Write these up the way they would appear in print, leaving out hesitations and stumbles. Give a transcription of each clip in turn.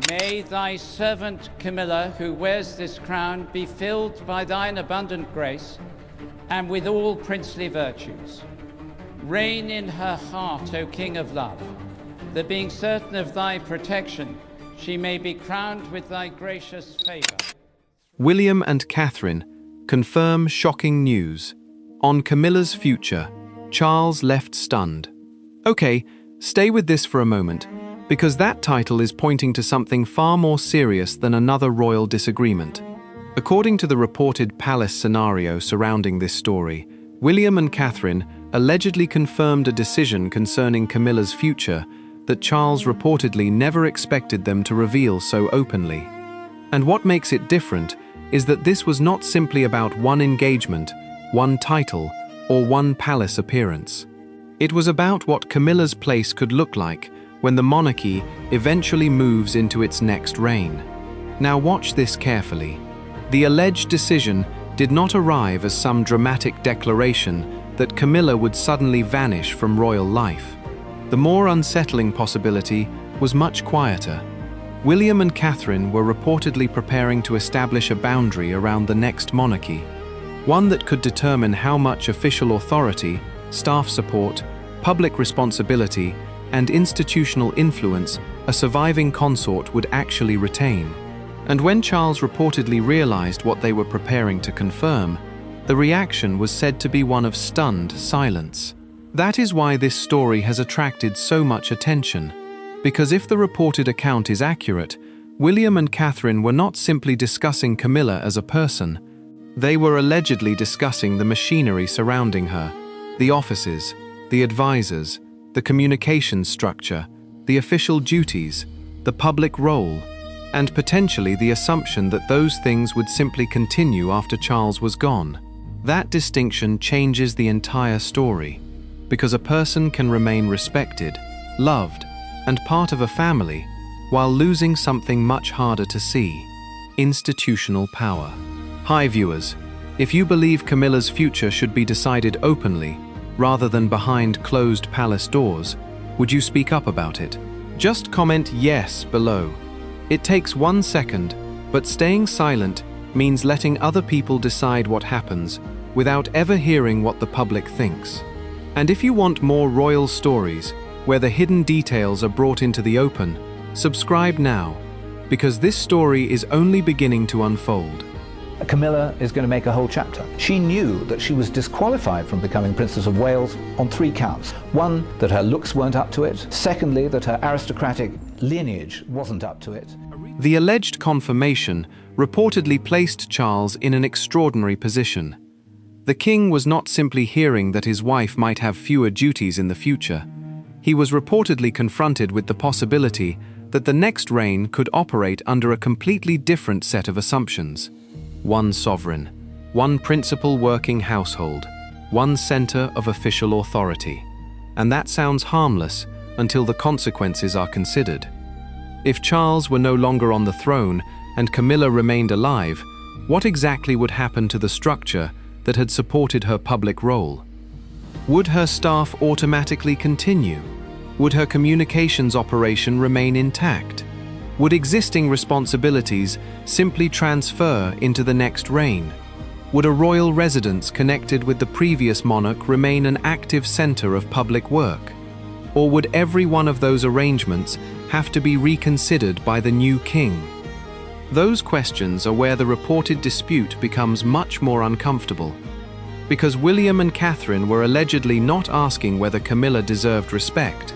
May thy servant Camilla, who wears this crown, be filled by thine abundant grace and with all princely virtues. Reign in her heart, O King of love, that being certain of thy protection, she may be crowned with thy gracious favor. William and Catherine confirm shocking news. On Camilla's future, Charles left stunned. Okay, stay with this for a moment, because that title is pointing to something far more serious than another royal disagreement. According to the reported palace scenario surrounding this story, William and Catherine allegedly confirmed a decision concerning Camilla's future that Charles reportedly never expected them to reveal so openly. And what makes it different is that this was not simply about one engagement, one title, or one palace appearance. It was about what Camilla's place could look like when the monarchy eventually moves into its next reign. Now watch this carefully. The alleged decision did not arrive as some dramatic declaration that Camilla would suddenly vanish from royal life. The more unsettling possibility was much quieter. William and Catherine were reportedly preparing to establish a boundary around the next monarchy, one that could determine how much official authority, staff support, public responsibility, and institutional influence a surviving consort would actually retain. And when Charles reportedly realized what they were preparing to confirm, the reaction was said to be one of stunned silence. That is why this story has attracted so much attention, because if the reported account is accurate, William and Catherine were not simply discussing Camilla as a person. They were allegedly discussing the machinery surrounding her, the offices, the advisors, the communications structure, the official duties, the public role, and potentially the assumption that those things would simply continue after Charles was gone. That distinction changes the entire story, because a person can remain respected, loved, and part of a family while losing something much harder to see: institutional power. Hi viewers, if you believe Camilla's future should be decided openly, rather than behind closed palace doors, would you speak up about it? Just comment yes below. It takes 1 second, but staying silent means letting other people decide what happens without ever hearing what the public thinks. And if you want more royal stories where the hidden details are brought into the open, subscribe now, because this story is only beginning to unfold. Camilla is going to make a whole chapter. She knew that she was disqualified from becoming Princess of Wales on 3 counts. One, that her looks weren't up to it. Secondly, that her aristocratic lineage wasn't up to it. The alleged confirmation reportedly placed Charles in an extraordinary position. The king was not simply hearing that his wife might have fewer duties in the future. He was reportedly confronted with the possibility that the next reign could operate under a completely different set of assumptions. One sovereign, one principal working household, one center of official authority. And that sounds harmless until the consequences are considered. If Charles were no longer on the throne and Camilla remained alive, what exactly would happen to the structure that had supported her public role? Would her staff automatically continue? Would her communications operation remain intact? Would existing responsibilities simply transfer into the next reign? Would a royal residence connected with the previous monarch remain an active center of public work? Or would every one of those arrangements have to be reconsidered by the new king? Those questions are where the reported dispute becomes much more uncomfortable, because William and Catherine were allegedly not asking whether Camilla deserved respect.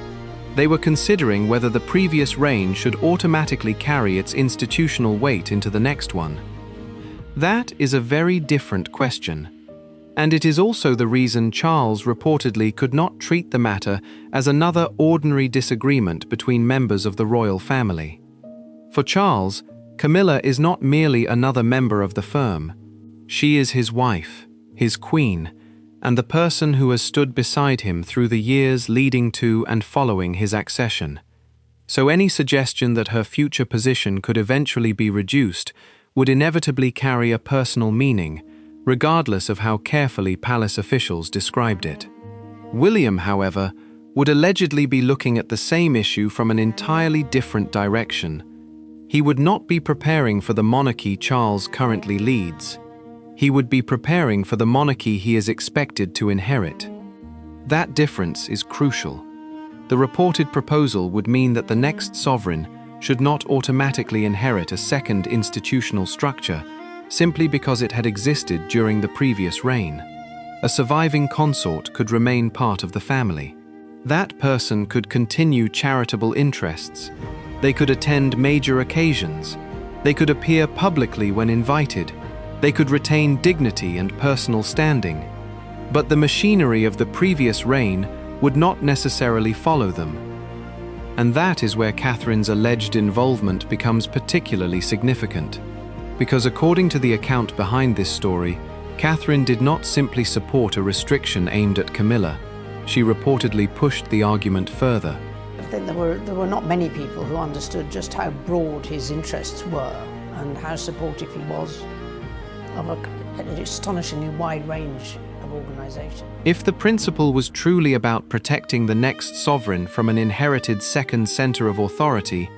They were considering whether the previous reign should automatically carry its institutional weight into the next one. That is a very different question, and it is also the reason Charles reportedly could not treat the matter as another ordinary disagreement between members of the royal family. For Charles, Camilla is not merely another member of the firm. She is his wife, his queen, and the person who has stood beside him through the years leading to and following his accession. So any suggestion that her future position could eventually be reduced would inevitably carry a personal meaning, regardless of how carefully palace officials described it. William, however, would allegedly be looking at the same issue from an entirely different direction. he would not be preparing for the monarchy Charles currently leads. He would be preparing for the monarchy he is expected to inherit. That difference is crucial. The reported proposal would mean that the next sovereign should not automatically inherit a second institutional structure simply because it had existed during the previous reign. A surviving consort could remain part of the family. That person could continue charitable interests. They could attend major occasions. They could appear publicly when invited. They could retain dignity and personal standing. But the machinery of the previous reign would not necessarily follow them. And that is where Catherine's alleged involvement becomes particularly significant. Because according to the account behind this story, Catherine did not simply support a restriction aimed at Camilla. She reportedly pushed the argument further. I think there were not many people who understood just how broad his interests were and how supportive he was of an astonishingly wide range of organisations. If the principle was truly about protecting the next sovereign from an inherited second centre of authority,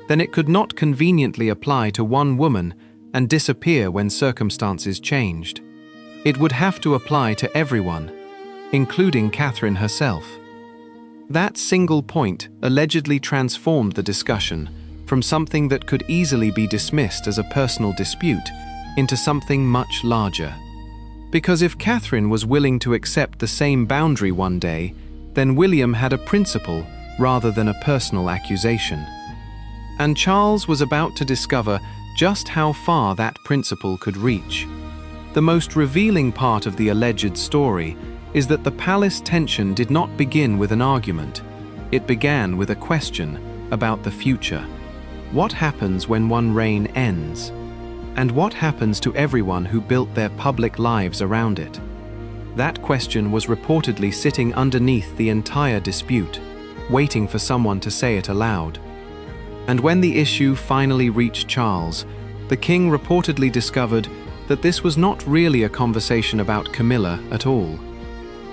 then it could not conveniently apply to one woman and disappear when circumstances changed. It would have to apply to everyone, including Catherine herself. That single point allegedly transformed the discussion from something that could easily be dismissed as a personal dispute into something much larger. Because if Catherine was willing to accept the same boundary one day, then William had a principle rather than a personal accusation. And Charles was about to discover just how far that principle could reach. The most revealing part of the alleged story is that the palace tension did not begin with an argument. It began with a question about the future. What happens when one reign ends? And what happens to everyone who built their public lives around it? That question was reportedly sitting underneath the entire dispute, waiting for someone to say it aloud. And when the issue finally reached Charles, the king reportedly discovered that this was not really a conversation about Camilla at all.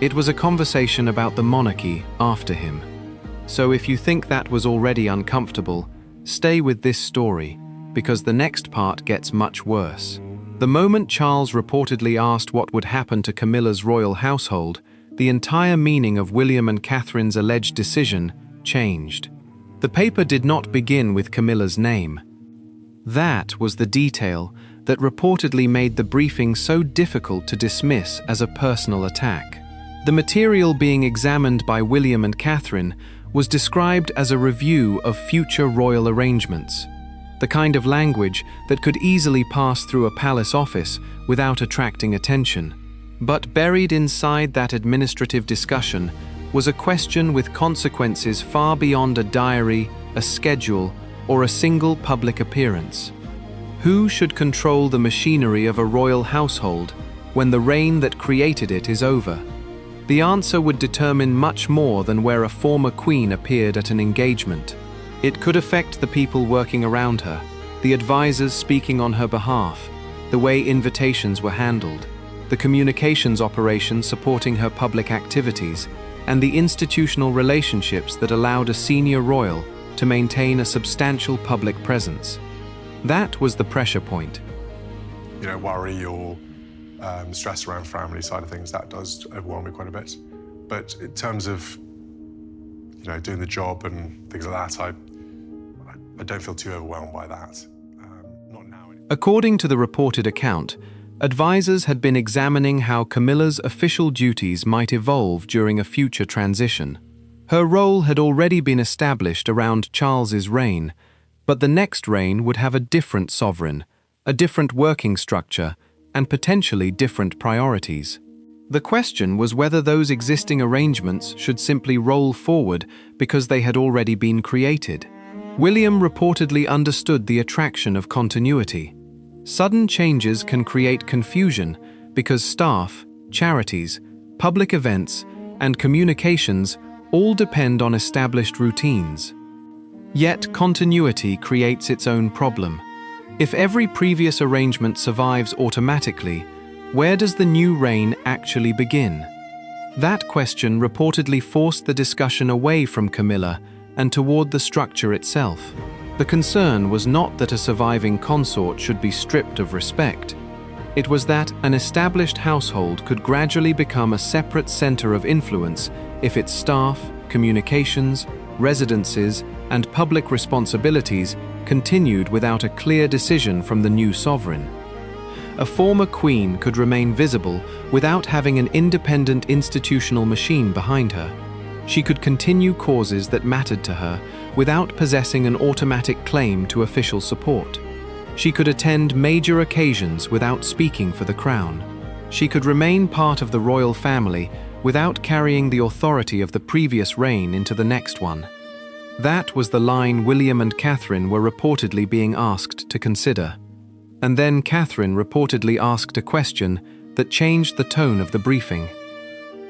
It was a conversation about the monarchy after him. So if you think that was already uncomfortable, stay with this story, because the next part gets much worse. The moment Charles reportedly asked what would happen to Camilla's royal household, the entire meaning of William and Catherine's alleged decision changed. The paper did not begin with Camilla's name. That was the detail that reportedly made the briefing so difficult to dismiss as a personal attack. The material being examined by William and Catherine was described as a review of future royal arrangements, the kind of language that could easily pass through a palace office without attracting attention. But buried inside that administrative discussion was a question with consequences far beyond a diary, a schedule, or a single public appearance. Who should control the machinery of a royal household when the reign that created it is over? The answer would determine much more than where a former queen appeared at an engagement. It could affect the people working around her, the advisors speaking on her behalf, the way invitations were handled, the communications operations supporting her public activities, and the institutional relationships that allowed a senior royal to maintain a substantial public presence. That was the pressure point. You know, worry or stress around family side of things, that does overwhelm me quite a bit. But in terms of, you know, doing the job and things like that, I don't feel too overwhelmed by that. Not now. According to the reported account, advisors had been examining how Camilla's official duties might evolve during a future transition. Her role had already been established around Charles's reign, but the next reign would have a different sovereign, a different working structure, and potentially different priorities. The question was whether those existing arrangements should simply roll forward because they had already been created. William reportedly understood the attraction of continuity. Sudden changes can create confusion because staff, charities, public events, and communications all depend on established routines. Yet continuity creates its own problem. If every previous arrangement survives automatically, where does the new reign actually begin? That question reportedly forced the discussion away from Camilla and toward the structure itself. The concern was not that a surviving consort should be stripped of respect. It was that an established household could gradually become a separate center of influence if its staff, communications, residences, and public responsibilities continued without a clear decision from the new sovereign. A former queen could remain visible without having an independent institutional machine behind her. She could continue causes that mattered to her without possessing an automatic claim to official support. She could attend major occasions without speaking for the crown. She could remain part of the royal family without carrying the authority of the previous reign into the next one. That was the line William and Catherine were reportedly being asked to consider. And then Catherine reportedly asked a question that changed the tone of the briefing.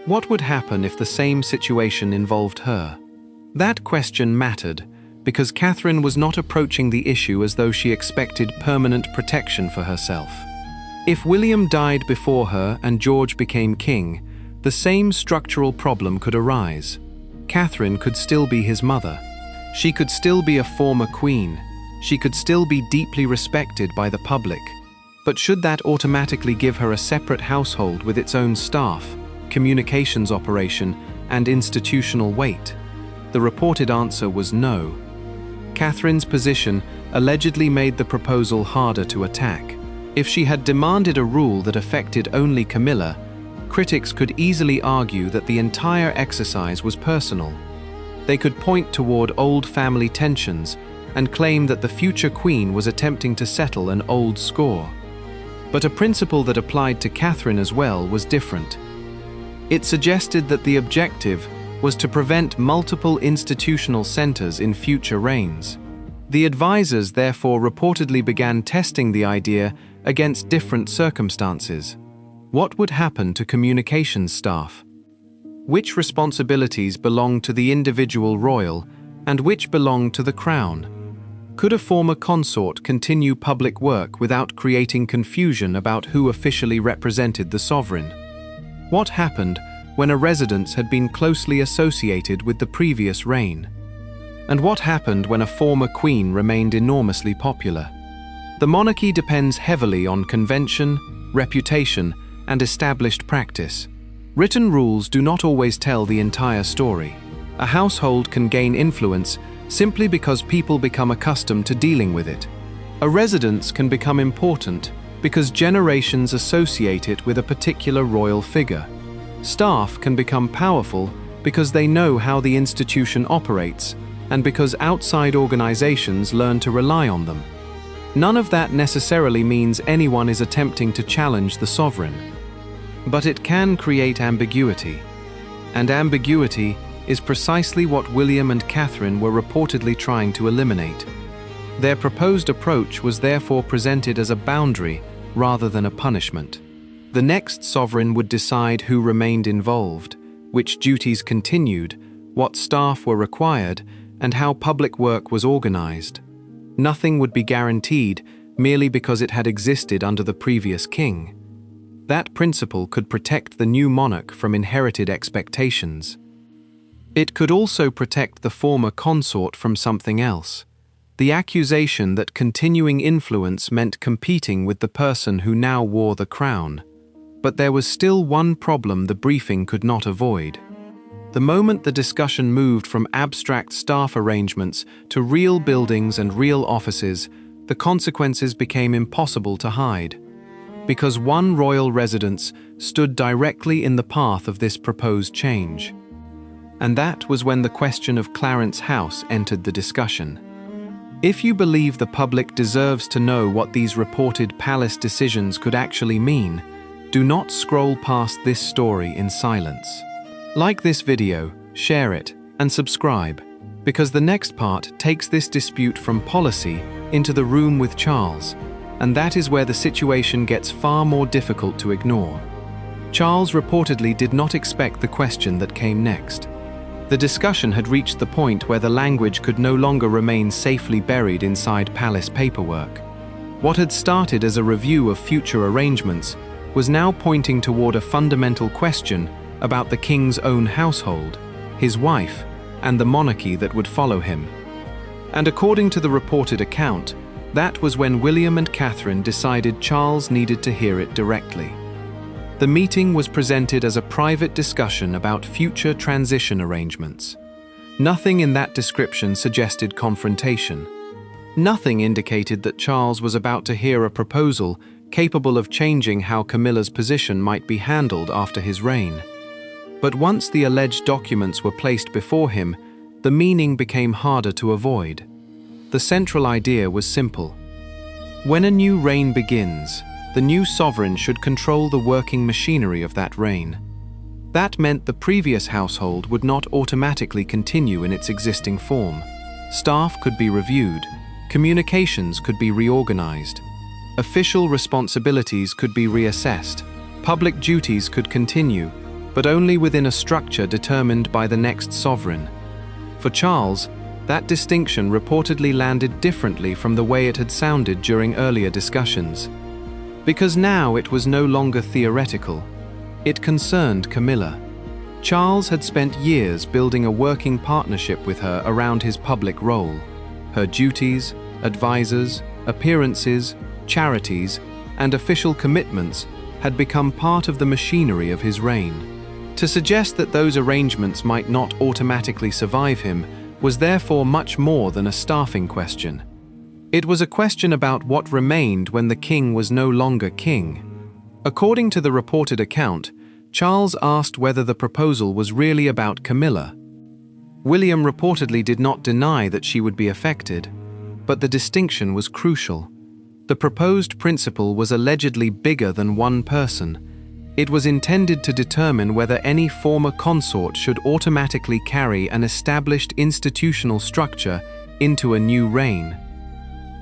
What would happen if the same situation involved her? That question mattered because Catherine was not approaching the issue as though she expected permanent protection for herself. If William died before her and George became king, the same structural problem could arise. Catherine could still be his mother. She could still be a former queen. She could still be deeply respected by the public. But should that automatically give her a separate household with its own staff, communications operation, and institutional weight? The reported answer was no. Catherine's position allegedly made the proposal harder to attack. If she had demanded a rule that affected only Camilla, critics could easily argue that the entire exercise was personal. They could point toward old family tensions and claim that the future queen was attempting to settle an old score. But a principle that applied to Catherine as well was different. It suggested that the objective was to prevent multiple institutional centers in future reigns. The advisors therefore reportedly began testing the idea against different circumstances. What would happen to communications staff? Which responsibilities belonged to the individual royal and which belonged to the crown? Could a former consort continue public work without creating confusion about who officially represented the sovereign? What happened when a residence had been closely associated with the previous reign? And what happened when a former queen remained enormously popular? The monarchy depends heavily on convention, reputation, and established practice. Written rules do not always tell the entire story. A household can gain influence simply because people become accustomed to dealing with it. A residence can become important because generations associate it with a particular royal figure. Staff can become powerful because they know how the institution operates and because outside organizations learn to rely on them. None of that necessarily means anyone is attempting to challenge the sovereign. But it can create ambiguity. And ambiguity is precisely what William and Catherine were reportedly trying to eliminate. Their proposed approach was therefore presented as a boundary rather than a punishment. The next sovereign would decide who remained involved, which duties continued, what staff were required, and how public work was organized. Nothing would be guaranteed merely because it had existed under the previous king. That principle could protect the new monarch from inherited expectations. It could also protect the former consort from something else: the accusation that continuing influence meant competing with the person who now wore the crown. But there was still one problem the briefing could not avoid. The moment the discussion moved from abstract staff arrangements to real buildings and real offices, the consequences became impossible to hide. Because one royal residence stood directly in the path of this proposed change. And that was when the question of Clarence House entered the discussion. If you believe the public deserves to know what these reported palace decisions could actually mean, do not scroll past this story in silence. Like this video, share it, and subscribe, because the next part takes this dispute from policy into the room with Charles, and that is where the situation gets far more difficult to ignore. Charles reportedly did not expect the question that came next. The discussion had reached the point where the language could no longer remain safely buried inside palace paperwork. What had started as a review of future arrangements was now pointing toward a fundamental question about the king's own household, his wife, and the monarchy that would follow him. And according to the reported account, that was when William and Catherine decided Charles needed to hear it directly. The meeting was presented as a private discussion about future transition arrangements. Nothing in that description suggested confrontation. Nothing indicated that Charles was about to hear a proposal capable of changing how Camilla's position might be handled after his reign. But once the alleged documents were placed before him, the meaning became harder to avoid. The central idea was simple. When a new reign begins, the new sovereign should control the working machinery of that reign. That meant the previous household would not automatically continue in its existing form. Staff could be reviewed, communications could be reorganized, official responsibilities could be reassessed, public duties could continue, but only within a structure determined by the next sovereign. For Charles, that distinction reportedly landed differently from the way it had sounded during earlier discussions. Because now it was no longer theoretical. It concerned Camilla. Charles had spent years building a working partnership with her around his public role. Her duties, advisors, appearances, charities, and official commitments had become part of the machinery of his reign. To suggest that those arrangements might not automatically survive him was therefore much more than a staffing question. It was a question about what remained when the king was no longer king. According to the reported account, Charles asked whether the proposal was really about Camilla. William reportedly did not deny that she would be affected, but the distinction was crucial. The proposed principle was allegedly bigger than one person. It was intended to determine whether any former consort should automatically carry an established institutional structure into a new reign.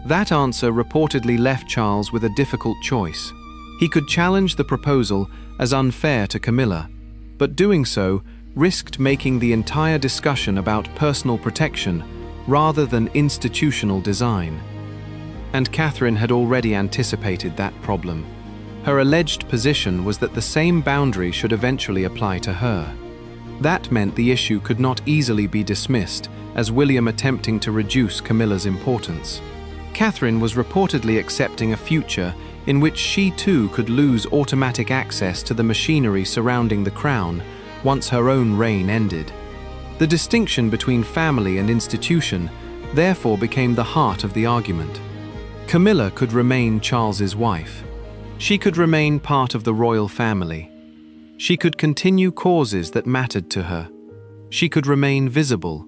That answer reportedly left Charles with a difficult choice. He could challenge the proposal as unfair to Camilla, but doing so risked making the entire discussion about personal protection rather than institutional design. And Catherine had already anticipated that problem. Her alleged position was that the same boundary should eventually apply to her. That meant the issue could not easily be dismissed as William attempting to reduce Camilla's importance. Catherine was reportedly accepting a future in which she too could lose automatic access to the machinery surrounding the crown once her own reign ended. The distinction between family and institution therefore became the heart of the argument. Camilla could remain Charles's wife. She could remain part of the royal family. She could continue causes that mattered to her. She could remain visible.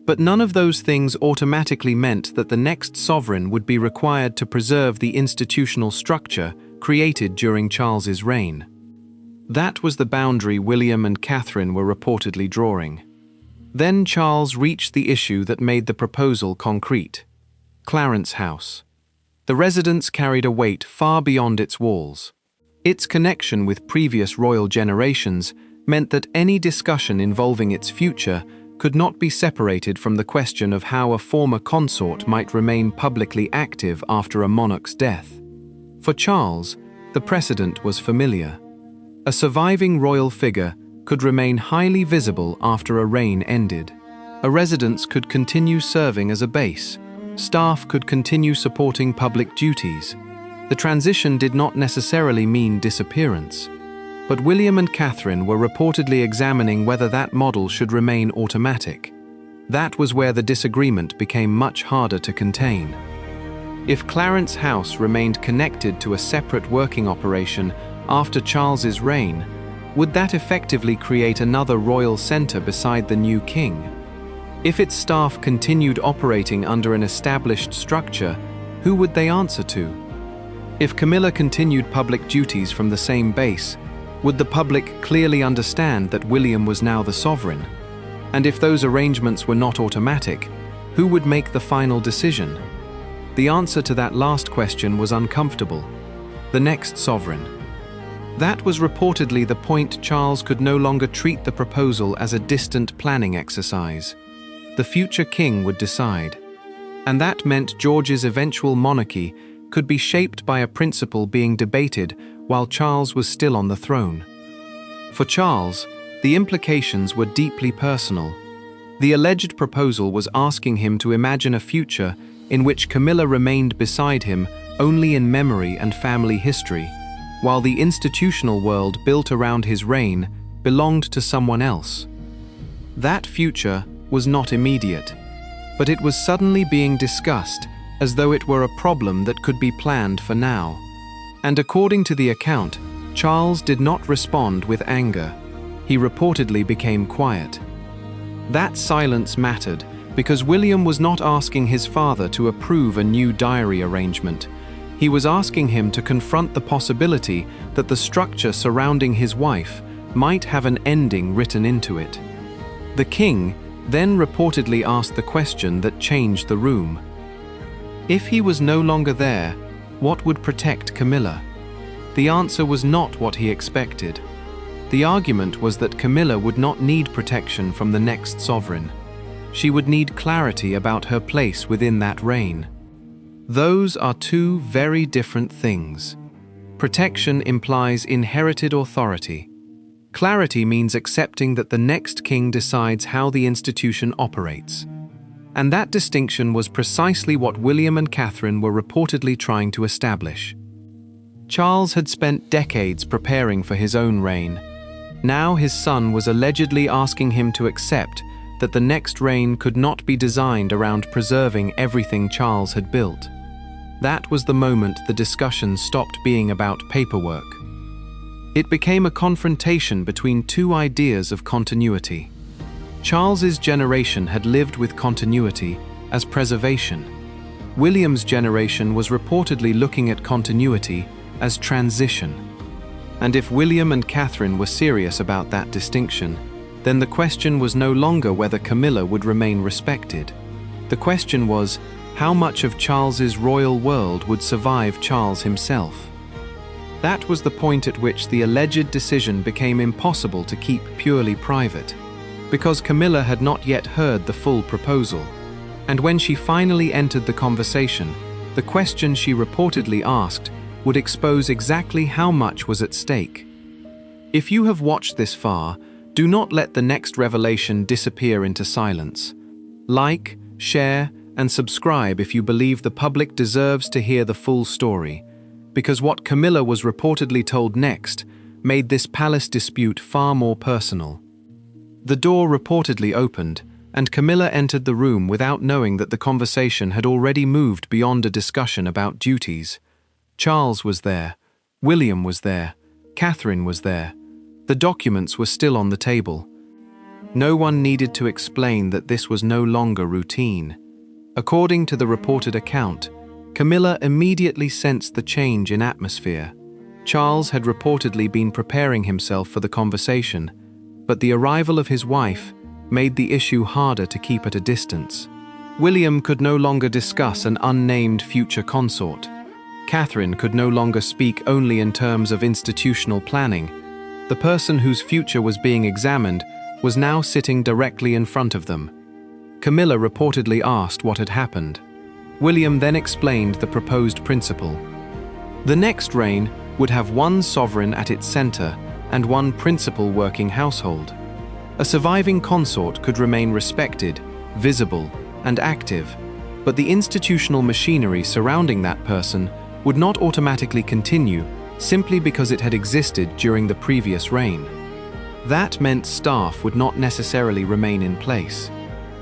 But none of those things automatically meant that the next sovereign would be required to preserve the institutional structure created during Charles's reign. That was the boundary William and Catherine were reportedly drawing. Then Charles reached the issue that made the proposal concrete: Clarence House. The residence carried a weight far beyond its walls. Its connection with previous royal generations meant that any discussion involving its future could not be separated from the question of how a former consort might remain publicly active after a monarch's death. For Charles, the precedent was familiar. A surviving royal figure could remain highly visible after a reign ended. A residence could continue serving as a base. Staff could continue supporting public duties. The transition did not necessarily mean disappearance. But William and Catherine were reportedly examining whether that model should remain automatic. That was where the disagreement became much harder to contain. If Clarence House remained connected to a separate working operation after Charles's reign, would that effectively create another royal centre beside the new king? If its staff continued operating under an established structure, who would they answer to? If Camilla continued public duties from the same base, would the public clearly understand that William was now the sovereign? And if those arrangements were not automatic, who would make the final decision? The answer to that last question was uncomfortable: the next sovereign. That was reportedly the point Charles could no longer treat the proposal as a distant planning exercise. The future king would decide. And that meant George's eventual monarchy could be shaped by a principle being debated while Charles was still on the throne. For Charles, the implications were deeply personal. The alleged proposal was asking him to imagine a future in which Camilla remained beside him only in memory and family history, while the institutional world built around his reign belonged to someone else. That future was not immediate, but it was suddenly being discussed as though it were a problem that could be planned for now. And according to the account, Charles did not respond with anger. He reportedly became quiet. That silence mattered because William was not asking his father to approve a new diary arrangement. He was asking him to confront the possibility that the structure surrounding his wife might have an ending written into it. The king then reportedly asked the question that changed the room. If he was no longer there, what would protect Camilla? The answer was not what he expected. The argument was that Camilla would not need protection from the next sovereign. She would need clarity about her place within that reign. Those are two very different things. Protection implies inherited authority. Clarity means accepting that the next king decides how the institution operates. And that distinction was precisely what William and Catherine were reportedly trying to establish. Charles had spent decades preparing for his own reign. Now his son was allegedly asking him to accept that the next reign could not be designed around preserving everything Charles had built. That was the moment the discussion stopped being about paperwork. It became a confrontation between two ideas of continuity. Charles's generation had lived with continuity as preservation. William's generation was reportedly looking at continuity as transition. And if William and Catherine were serious about that distinction, then the question was no longer whether Camilla would remain respected. The question was, how much of Charles's royal world would survive Charles himself? That was the point at which the alleged decision became impossible to keep purely private, because Camilla had not yet heard the full proposal. And when she finally entered the conversation, the question she reportedly asked would expose exactly how much was at stake. If you have watched this far, do not let the next revelation disappear into silence. Like, share, and subscribe if you believe the public deserves to hear the full story, because what Camilla was reportedly told next made this palace dispute far more personal. The door reportedly opened, and Camilla entered the room without knowing that the conversation had already moved beyond a discussion about duties. Charles was there, William was there, Catherine was there. The documents were still on the table. No one needed to explain that this was no longer routine. According to the reported account, Camilla immediately sensed the change in atmosphere. Charles had reportedly been preparing himself for the conversation, but the arrival of his wife made the issue harder to keep at a distance. William could no longer discuss an unnamed future consort. Catherine could no longer speak only in terms of institutional planning. The person whose future was being examined was now sitting directly in front of them. Camilla reportedly asked what had happened. William then explained the proposed principle. The next reign would have one sovereign at its center and one principal working household. A surviving consort could remain respected, visible, and active, but the institutional machinery surrounding that person would not automatically continue simply because it had existed during the previous reign. That meant staff would not necessarily remain in place.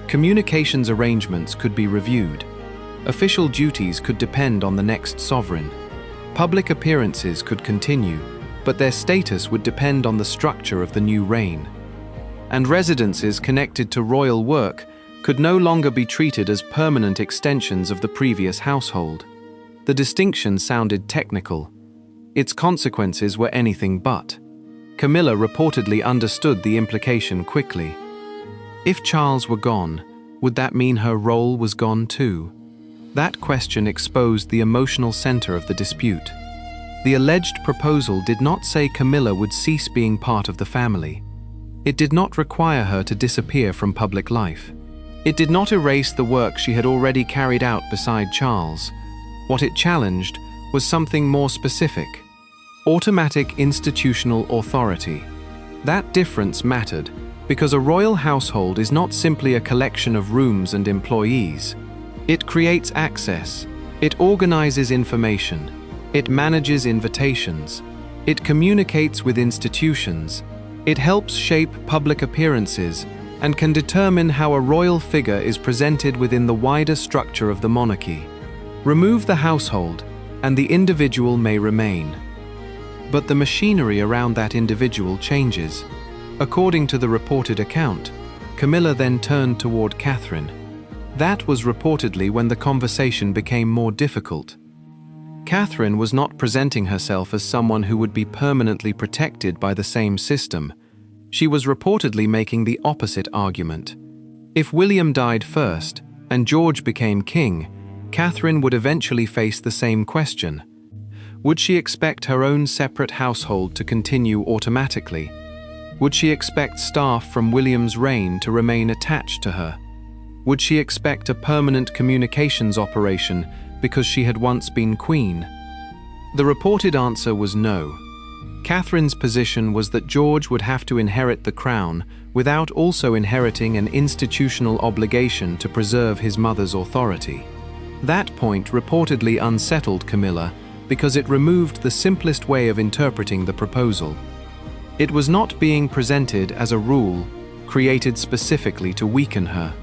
Communications arrangements could be reviewed. Official duties could depend on the next sovereign. Public appearances could continue, but their status would depend on the structure of the new reign. And residences connected to royal work could no longer be treated as permanent extensions of the previous household. The distinction sounded technical. Its consequences were anything but. Camilla reportedly understood the implication quickly. If Charles were gone, would that mean her role was gone too? That question exposed the emotional center of the dispute. The alleged proposal did not say Camilla would cease being part of the family. It did not require her to disappear from public life. It did not erase the work she had already carried out beside Charles. What it challenged was something more specific: automatic institutional authority. That difference mattered because a royal household is not simply a collection of rooms and employees. It creates access, it organizes information, it manages invitations, it communicates with institutions, it helps shape public appearances, and can determine how a royal figure is presented within the wider structure of the monarchy. Remove the household, and the individual may remain. But the machinery around that individual changes. According to the reported account, Camilla then turned toward Catherine. That was reportedly when the conversation became more difficult. Catherine was not presenting herself as someone who would be permanently protected by the same system. She was reportedly making the opposite argument. If William died first and George became king, Catherine would eventually face the same question. Would she expect her own separate household to continue automatically? Would she expect staff from William's reign to remain attached to her? Would she expect a permanent communications operation because she had once been queen? The reported answer was no. Catherine's position was that George would have to inherit the crown without also inheriting an institutional obligation to preserve his mother's authority. That point reportedly unsettled Camilla because it removed the simplest way of interpreting the proposal. It was not being presented as a rule created specifically to weaken her.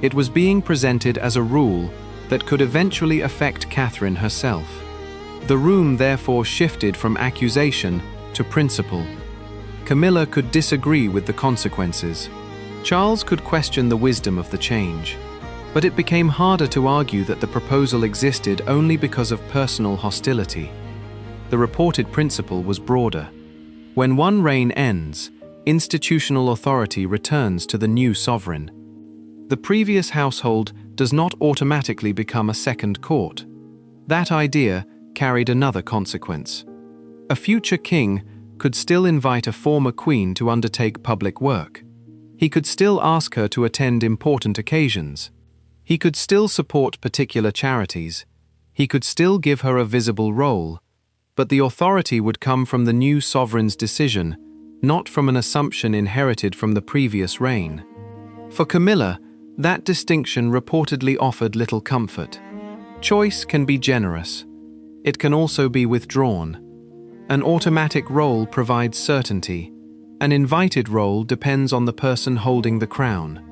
It was being presented as a rule that could eventually affect Catherine herself. The room therefore shifted from accusation to principle. Camilla could disagree with the consequences. Charles could question the wisdom of the change. But it became harder to argue that the proposal existed only because of personal hostility. The reported principle was broader. When one reign ends, institutional authority returns to the new sovereign. The previous household does not automatically become a second court. That idea carried another consequence. A future king could still invite a former queen to undertake public work. He could still ask her to attend important occasions. He could still support particular charities. He could still give her a visible role. But the authority would come from the new sovereign's decision, not from an assumption inherited from the previous reign. For Camilla, that distinction reportedly offered little comfort. Choice can be generous. It can also be withdrawn. An automatic role provides certainty. An invited role depends on the person holding the crown.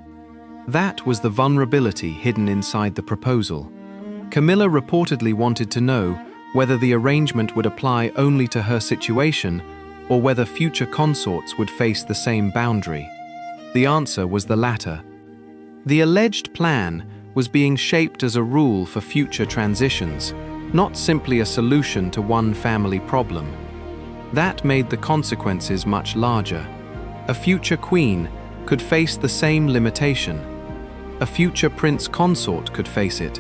That was the vulnerability hidden inside the proposal. Camilla reportedly wanted to know whether the arrangement would apply only to her situation or whether future consorts would face the same boundary. The answer was the latter. The alleged plan was being shaped as a rule for future transitions, not simply a solution to one family problem. That made the consequences much larger. A future queen could face the same limitation. A future prince consort could face it.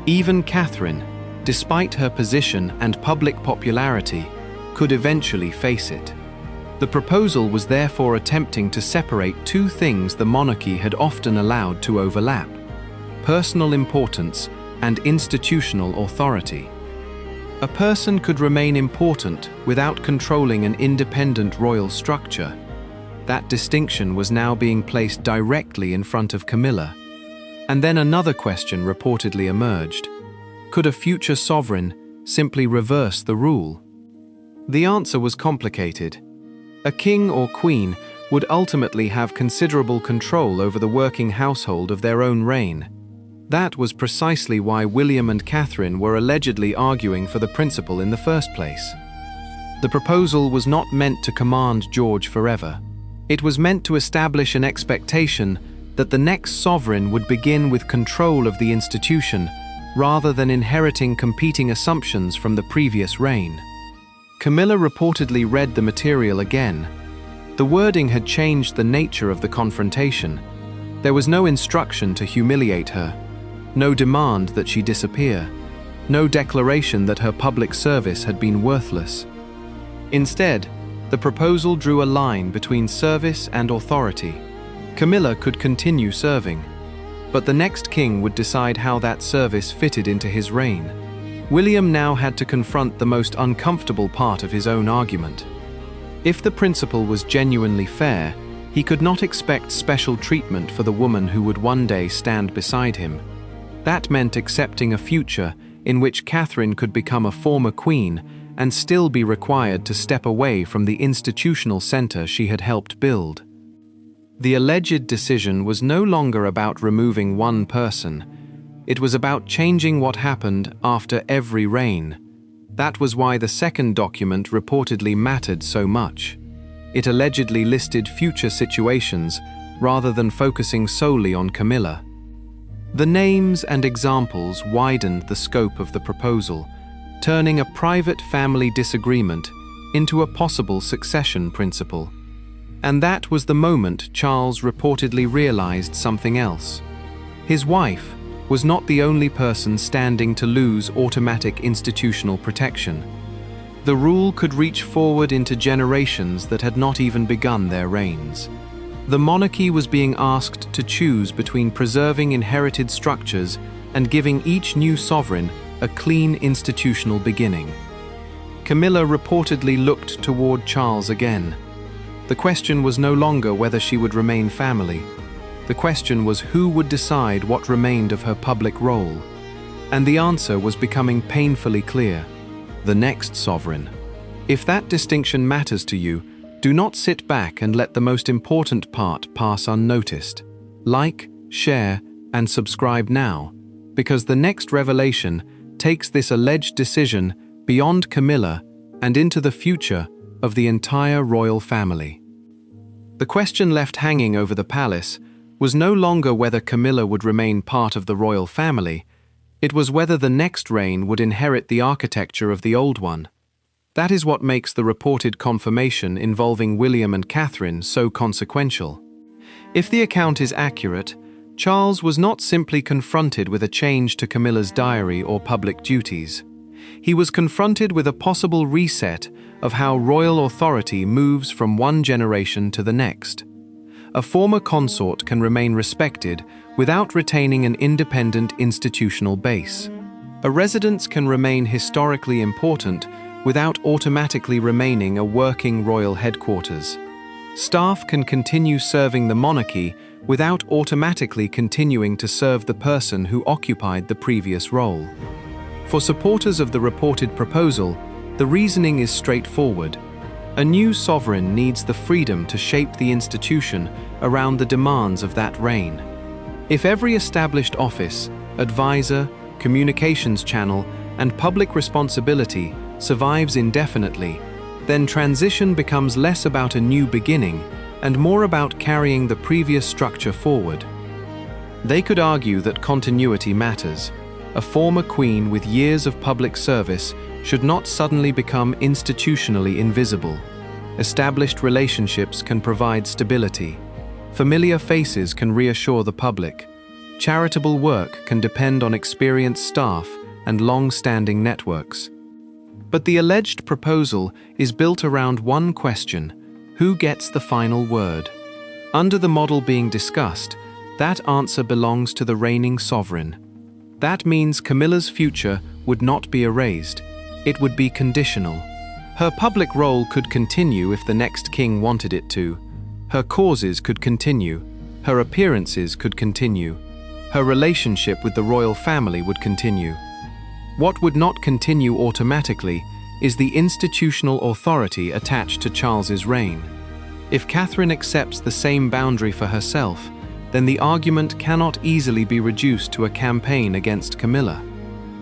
Even Catherine, despite her position and public popularity, could eventually face it. The proposal was therefore attempting to separate two things the monarchy had often allowed to overlap: personal importance and institutional authority. A person could remain important without controlling an independent royal structure. That distinction was now being placed directly in front of Camilla. And then another question reportedly emerged. Could a future sovereign simply reverse the rule? The answer was complicated. A king or queen would ultimately have considerable control over the working household of their own reign. That was precisely why William and Catherine were allegedly arguing for the principle in the first place. The proposal was not meant to command George forever. It was meant to establish an expectation that the next sovereign would begin with control of the institution rather than inheriting competing assumptions from the previous reign. Camilla reportedly read the material again. The wording had changed the nature of the confrontation. There was no instruction to humiliate her, no demand that she disappear, no declaration that her public service had been worthless. Instead, the proposal drew a line between service and authority. Camilla could continue serving, but the next king would decide how that service fitted into his reign. William now had to confront the most uncomfortable part of his own argument. If the principle was genuinely fair, He could not expect special treatment for the woman who would one day stand beside him. That meant accepting a future in which Catherine could become a former queen and still be required to step away from the institutional center she had helped build. The alleged decision was no longer about removing one person. It was about changing what happened after every reign. That was why the second document reportedly mattered so much. It allegedly listed future situations rather than focusing solely on Camilla. The names and examples widened the scope of the proposal, turning a private family disagreement into a possible succession principle. And that was the moment Charles reportedly realized something else. His wife was not the only person standing to lose automatic institutional protection. The rule could reach forward into generations that had not even begun their reigns. The monarchy was being asked to choose between preserving inherited structures and giving each new sovereign a clean institutional beginning. Camilla reportedly looked toward Charles again. The question was no longer whether she would remain family. The question was who would decide what remained of her public role. And the answer was becoming painfully clear: the next sovereign. If that distinction matters to you, do not sit back and let the most important part pass unnoticed. Like, share, and subscribe now, because the next revelation takes this alleged decision beyond Camilla and into the future of the entire royal family. The question left hanging over the palace was no longer whether Camilla would remain part of the royal family. It was whether the next reign would inherit the architecture of the old one. That is what makes the reported confirmation involving William and Catherine so consequential. If the account is accurate, Charles was not simply confronted with a change to Camilla's diary or public duties. He was confronted with a possible reset of how royal authority moves from one generation to the next. A former consort can remain respected without retaining an independent institutional base. A residence can remain historically important without automatically remaining a working royal headquarters. Staff can continue serving the monarchy without automatically continuing to serve the person who occupied the previous role. For supporters of the reported proposal, the reasoning is straightforward. A new sovereign needs the freedom to shape the institution around the demands of that reign. If every established office, advisor, communications channel, and public responsibility survives indefinitely, then transition becomes less about a new beginning and more about carrying the previous structure forward. They could argue that continuity matters. A former queen with years of public service should not suddenly become institutionally invisible. Established relationships can provide stability. Familiar faces can reassure the public. Charitable work can depend on experienced staff and long-standing networks. But the alleged proposal is built around one question: who gets the final word? Under the model being discussed, that answer belongs to the reigning sovereign. That means Camilla's future would not be erased. It would be conditional. Her public role could continue if the next king wanted it to. Her causes could continue. Her appearances could continue. Her relationship with the royal family would continue. What would not continue automatically is the institutional authority attached to Charles's reign. If Catherine accepts the same boundary for herself, then the argument cannot easily be reduced to a campaign against Camilla.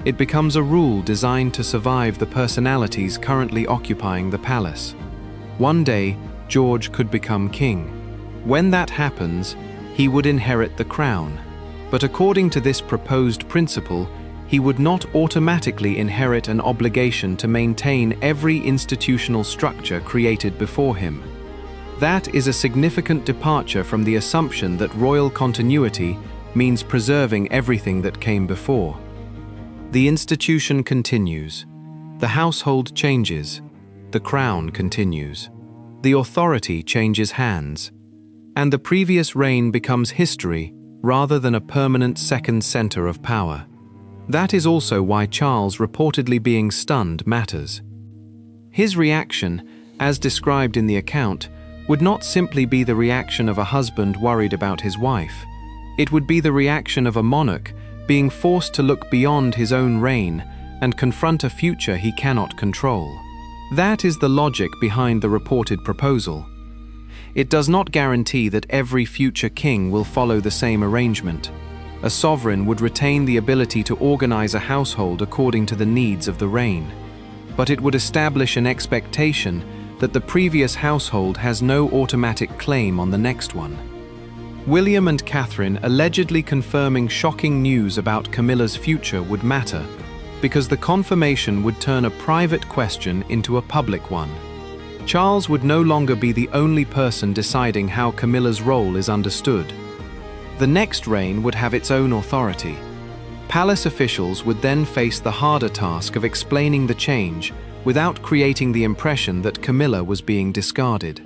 It becomes a rule designed to survive the personalities currently occupying the palace. One day, George could become king. When that happens, he would inherit the crown. But according to this proposed principle, he would not automatically inherit an obligation to maintain every institutional structure created before him. That is a significant departure from the assumption that royal continuity means preserving everything that came before. The institution continues. The household changes. The crown continues. The authority changes hands. And the previous reign becomes history rather than a permanent second center of power. That is also why Charles reportedly being stunned matters. His reaction, as described in the account, would not simply be the reaction of a husband worried about his wife. It would be the reaction of a monarch being forced to look beyond his own reign and confront a future he cannot control. That is the logic behind the reported proposal. It does not guarantee that every future king will follow the same arrangement. A sovereign would retain the ability to organize a household according to the needs of the reign, but it would establish an expectation that the previous household has no automatic claim on the next one. William and Catherine allegedly confirming shocking news about Camilla's future would matter, because the confirmation would turn a private question into a public one. Charles would no longer be the only person deciding how Camilla's role is understood. The next reign would have its own authority. Palace officials would then face the harder task of explaining the change without creating the impression that Camilla was being discarded,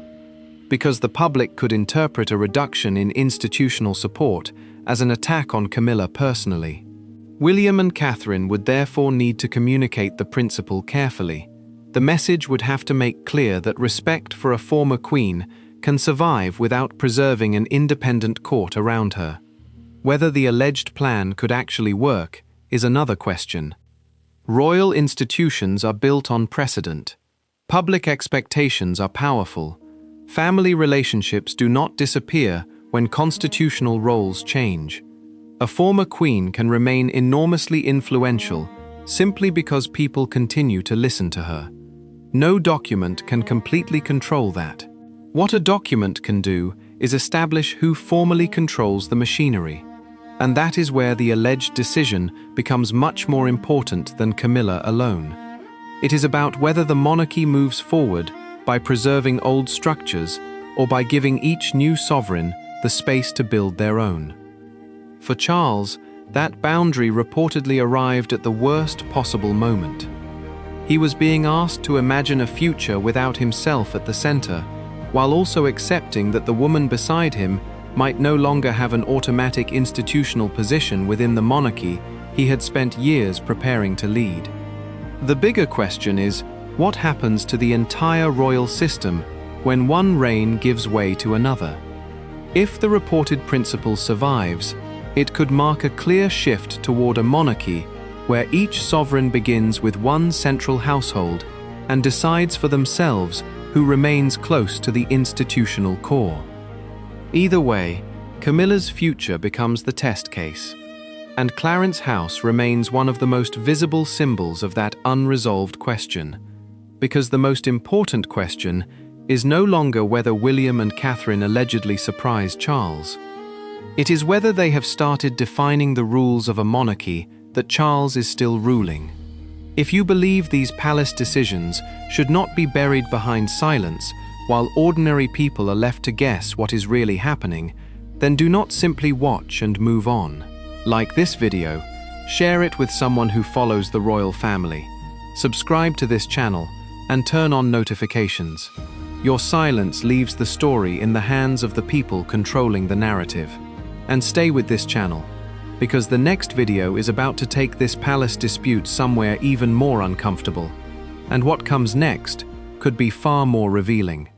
because the public could interpret a reduction in institutional support as an attack on Camilla personally. William and Catherine would therefore need to communicate the principle carefully. The message would have to make clear that respect for a former queen can survive without preserving an independent court around her. Whether the alleged plan could actually work is another question. Royal institutions are built on precedent. Public expectations are powerful. Family relationships do not disappear when constitutional roles change. A former queen can remain enormously influential simply because people continue to listen to her. No document can completely control that. What a document can do is establish who formally controls the machinery, and that is where the alleged decision becomes much more important than Camilla alone. It is about whether the monarchy moves forward by preserving old structures or by giving each new sovereign the space to build their own. For Charles, that boundary reportedly arrived at the worst possible moment. He was being asked to imagine a future without himself at the center, while also accepting that the woman beside him might no longer have an automatic institutional position within the monarchy he had spent years preparing to lead. The bigger question is, what happens to the entire royal system when one reign gives way to another? If the reported principle survives, it could mark a clear shift toward a monarchy where each sovereign begins with one central household and decides for themselves who remains close to the institutional core. Either way, Camilla's future becomes the test case, and Clarence House remains one of the most visible symbols of that unresolved question, because the most important question is no longer whether William and Catherine allegedly surprised Charles. It is whether they have started defining the rules of a monarchy that Charles is still ruling. If you believe these palace decisions should not be buried behind silence while ordinary people are left to guess what is really happening, then do not simply watch and move on. Like this video, share it with someone who follows the royal family. Subscribe to this channel and turn on notifications. Your silence leaves the story in the hands of the people controlling the narrative. And stay with this channel, because the next video is about to take this palace dispute somewhere even more uncomfortable, and what comes next could be far more revealing.